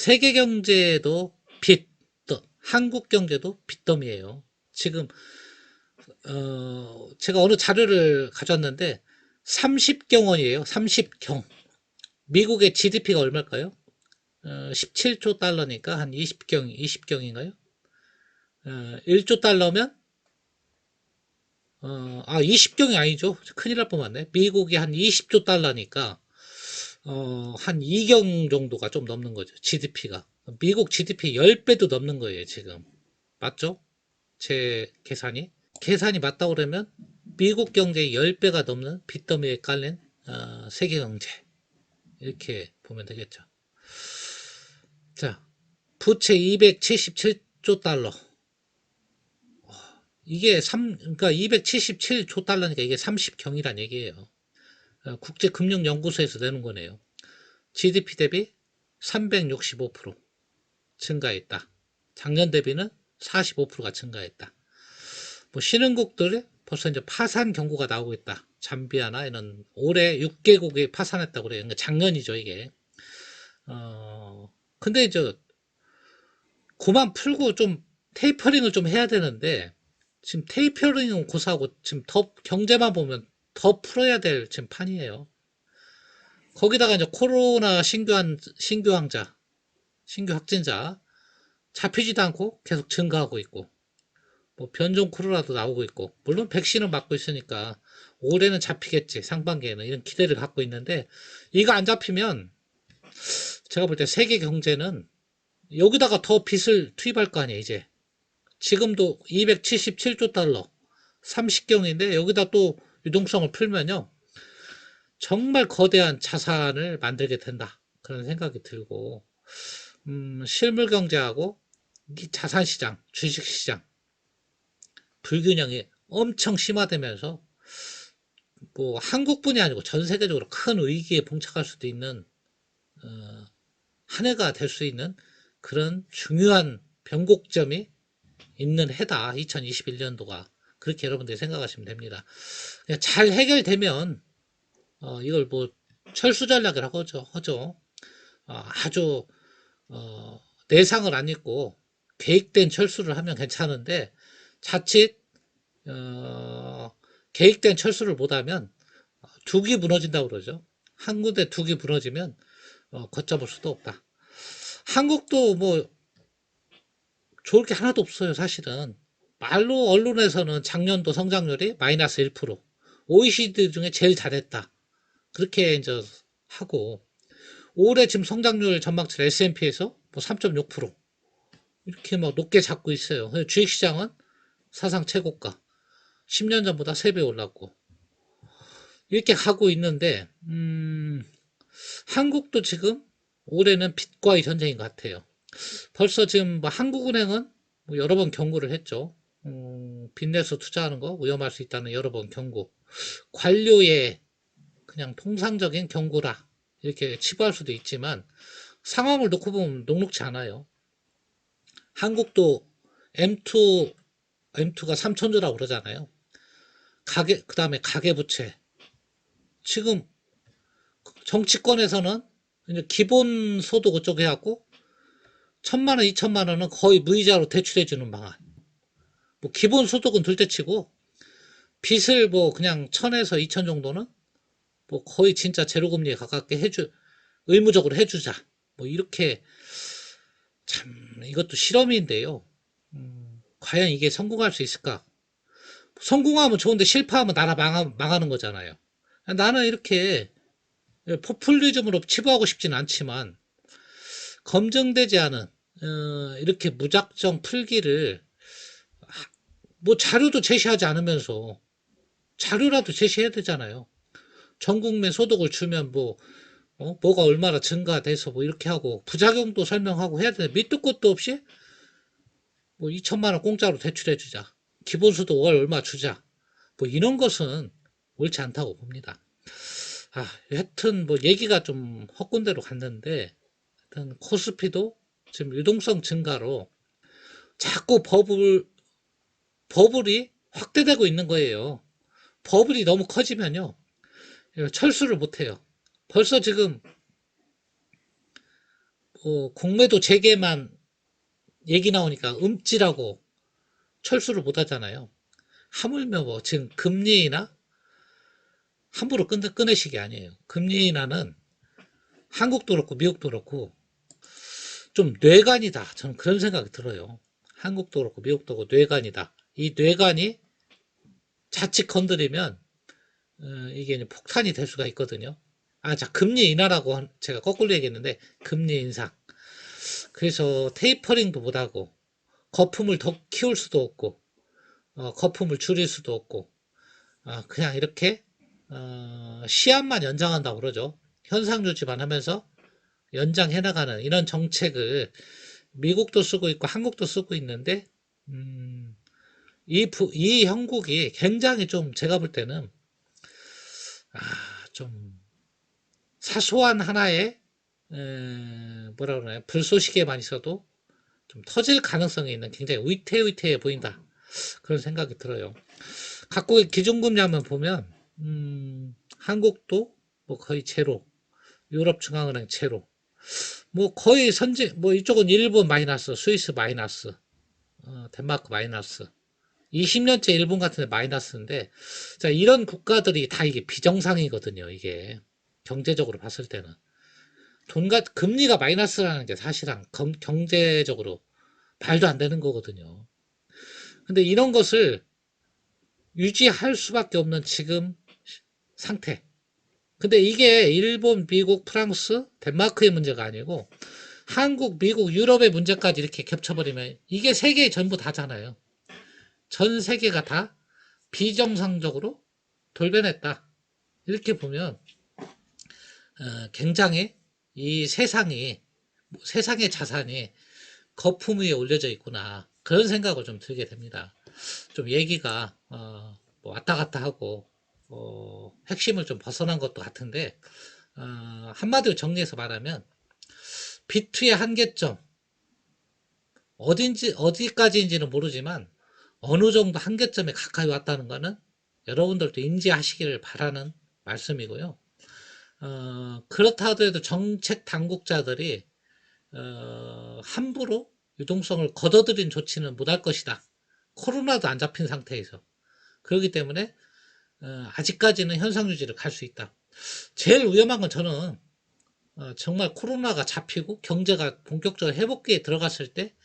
세계 경제도 한국 경제도 빚더미예요. 지금 제가 어느 자료를 가져왔는데 30경원이에요. 30경. 미국의 GDP가 얼마일까요? 17조 달러니까 한 20경인가요? 1조 달러면 20경이 아니죠. 큰일 날 뻔했네. 미국이 한 20조 달러니까 한 2경 정도가 좀 넘는 거죠. GDP가. 미국 GDP 10배도 넘는 거예요, 지금. 맞죠? 제 계산이. 계산이 맞다고 그러면 미국 경제의 10배가 넘는 빚더미에 깔린 세계 경제. 이렇게 보면 되겠죠. 자, 부채 277조 달러. 이게 그러니까 277조 달러니까 이게 30경이란 얘기예요. 국제금융연구소에서 내는 거네요. GDP 대비 365% 증가했다. 작년 대비는 45%가 증가했다. 뭐 신흥국들이 벌써 이제 파산 경고가 나오고 있다. 잠비아나 이런 올해 6개국이 파산했다고 그래요. 그러니까 작년이죠, 이게. 근데 이제 그만 풀고 좀 테이퍼링을 좀 해야 되는데 지금 테이퍼링은 고사하고 지금 더 경제만 보면 더 풀어야 될 지금 판이에요. 거기다가 이제 코로나 신규 환자, 신규 확진자 잡히지도 않고 계속 증가하고 있고 뭐 변종 코로나도 나오고 있고 물론 백신은 맞고 있으니까 올해는 잡히겠지 상반기에는 이런 기대를 갖고 있는데 이거 안 잡히면 제가 볼 때 세계 경제는 여기다가 더 빚을 투입할 거 아니에요 이제 지금도 277조 달러 30경인데 여기다 또 유동성을 풀면요 정말 거대한 자산을 만들게 된다 그런 생각이 들고 실물 경제하고 이 자산시장 주식시장 불균형이 엄청 심화되면서 뭐 한국뿐이 아니고 전 세계적으로 큰 위기에 봉착할 수도 있는 한 해가 될 수 있는 그런 중요한 변곡점이 있는 해다 2021년도가 그렇게 여러분들이 생각하시면 됩니다. 잘 해결되면 이걸 뭐 철수 전략이라고 하죠. 아주 내상을 안 입고 계획된 철수를 하면 괜찮은데 자칫 계획된 철수를 못하면 둑이 무너진다고 그러죠. 한 군데 둑이 무너지면 걷잡을 수도 없다. 한국도 뭐 좋을 게 하나도 없어요. 사실은 말로 언론에서는 작년도 성장률이 마이너스 1% OECD 중에 제일 잘했다. 그렇게 이제 하고 올해 지금 성장률 전망치 S&P에서 뭐 3.6% 이렇게 막 높게 잡고 있어요. 주식시장은 사상 최고가 10년 전보다 3배 올랐고 이렇게 가고 있는데 한국도 지금 올해는 빚과의 전쟁인 것 같아요. 벌써 지금 뭐 한국은행은 뭐 여러 번 경고를 했죠. 빚내서 투자하는 거 위험할 수 있다는 여러 번 경고. 관료의 그냥 통상적인 경고라 이렇게 치부할 수도 있지만 상황을 놓고 보면 녹록지 않아요. 한국도 M2가 3천조라고 그러잖아요. 그 다음에 가계부채. 지금 정치권에서는 이제 기본소득 어쩌고 해갖고 1,000만 원, 2천만 원은 거의 무이자로 대출해주는 방안. 뭐 기본소득은 둘째치고 빚을 뭐 그냥 1,000에서 2천 정도는 뭐 거의 진짜 제로금리에 가깝게 의무적으로 해주자. 뭐 이렇게 참 이것도 실험인데요. 과연 이게 성공할 수 있을까? 성공하면 좋은데 실패하면 나라 망하는 거잖아요. 나는 이렇게 포퓰리즘으로 치부하고 싶지는 않지만 검증되지 않은 이렇게 무작정 풀기를 뭐 자료도 제시하지 않으면서 자료라도 제시해야 되잖아요. 전 국민 소득을 주면 뭐가 얼마나 증가돼서 뭐 이렇게 하고 부작용도 설명하고 해야 되는데 밑도 끝도 없이 뭐 2천만 원 공짜로 대출해 주자. 기본소득 월 얼마 주자. 뭐 이런 것은 옳지 않다고 봅니다. 하여튼 뭐 얘기가 좀 헛군대로 갔는데 하여튼 코스피도 지금 유동성 증가로 자꾸 버블이 확대되고 있는 거예요. 버블이 너무 커지면요. 철수를 못 해요. 벌써 지금 공매도 재개만 얘기 나오니까 움찔하고 철수를 못 하잖아요. 하물며 뭐 지금 금리 인하 함부로 끊으시기 아니에요. 금리 인하는 한국도 그렇고 미국도 그렇고 좀 뇌관이다. 저는 그런 생각이 들어요. 한국도 그렇고 미국도 그렇고 뇌관이다. 이 뇌관이 자칫 건드리면 이게 폭탄이 될 수가 있거든요. 자, 금리 인하라고 제가 거꾸로 얘기했는데 금리 인상. 그래서 테이퍼링도 못하고 거품을 더 키울 수도 없고 거품을 줄일 수도 없고 그냥 이렇게 시한만 연장한다고 그러죠. 현상 유지만 하면서 연장해 나가는 이런 정책을 미국도 쓰고 있고 한국도 쓰고 있는데 이 형국이 굉장히 좀 제가 볼 때는 좀 사소한 하나의 뭐라 그러나요? 불쏘시개만 있어도 좀 터질 가능성이 있는 굉장히 위태위태해 보인다. 그런 생각이 들어요. 각국의 기준금리 한번 보면 한국도 뭐 거의 제로, 유럽중앙은행 제로, 뭐 거의 선진, 뭐 이쪽은 일본 마이너스, 스위스 마이너스, 덴마크 마이너스, 20년째 일본 같은 데 마이너스인데, 자, 이런 국가들이 다 이게 비정상이거든요, 이게. 경제적으로 봤을 때는. 금리가 마이너스라는 게 사실은 경제적으로 말도 안 되는 거거든요. 근데 이런 것을 유지할 수밖에 없는 지금 상태. 근데 이게 일본, 미국, 프랑스, 덴마크의 문제가 아니고 한국, 미국, 유럽의 문제까지 이렇게 겹쳐버리면 이게 세계 전부 다잖아요. 전 세계가 다 비정상적으로 돌변했다. 이렇게 보면 굉장히 이 세상의 자산이 거품 위에 올려져 있구나. 그런 생각을 좀 들게 됩니다. 좀 얘기가 뭐 왔다 갔다 하고 핵심을 좀 벗어난 것도 같은데 한마디로 정리해서 말하면 비투의 한계점 어디까지인지는 모르지만 어느 정도 한계점에 가까이 왔다는 것은 여러분들도 인지하시기를 바라는 말씀이고요. 그렇다 하더라도 정책 당국자들이 함부로 유동성을 걷어들인 조치는 못할 것이다. 코로나도 안 잡힌 상태에서. 그렇기 때문에 아직까지는 현상 유지를 갈 수 있다. 제일 위험한 건 저는 정말 코로나가 잡히고 경제가 본격적으로 회복기에 들어갔을 때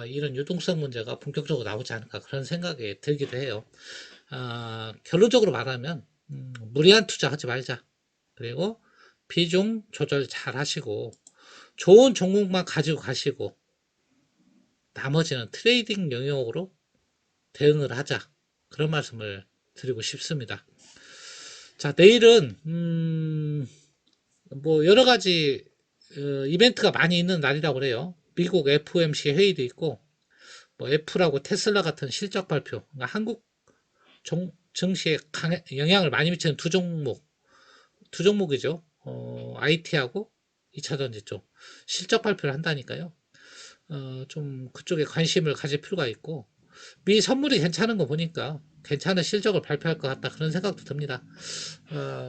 이런 유동성 문제가 본격적으로 나오지 않을까 그런 생각이 들기도 해요. 결론적으로 말하면 무리한 투자하지 말자. 그리고 비중 조절 잘 하시고 좋은 종목만 가지고 가시고 나머지는 트레이딩 영역으로 대응을 하자. 그런 말씀을 드리고 싶습니다. 자, 내일은 뭐 여러 가지 이벤트가 많이 있는 날이라고 그래요. 미국 FOMC 회의도 있고 뭐 애플하고 테슬라 같은 실적 발표, 그러니까 한국 증시에 영향을 많이 미치는 두 종목이죠. IT하고 2차전지 쪽 실적 발표를 한다니까요. 좀 그쪽에 관심을 가질 필요가 있고 미 선물이 괜찮은 거 보니까 괜찮은 실적을 발표할 것 같다 그런 생각도 듭니다.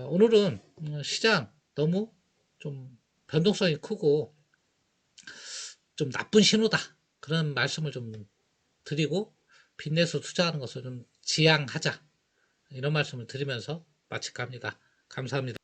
오늘은 시장 너무 좀 변동성이 크고 좀 나쁜 신호다 그런 말씀을 좀 드리고 빚내서 투자하는 것을 좀 지양하자 이런 말씀을 드리면서 마칠까 합니다. 감사합니다.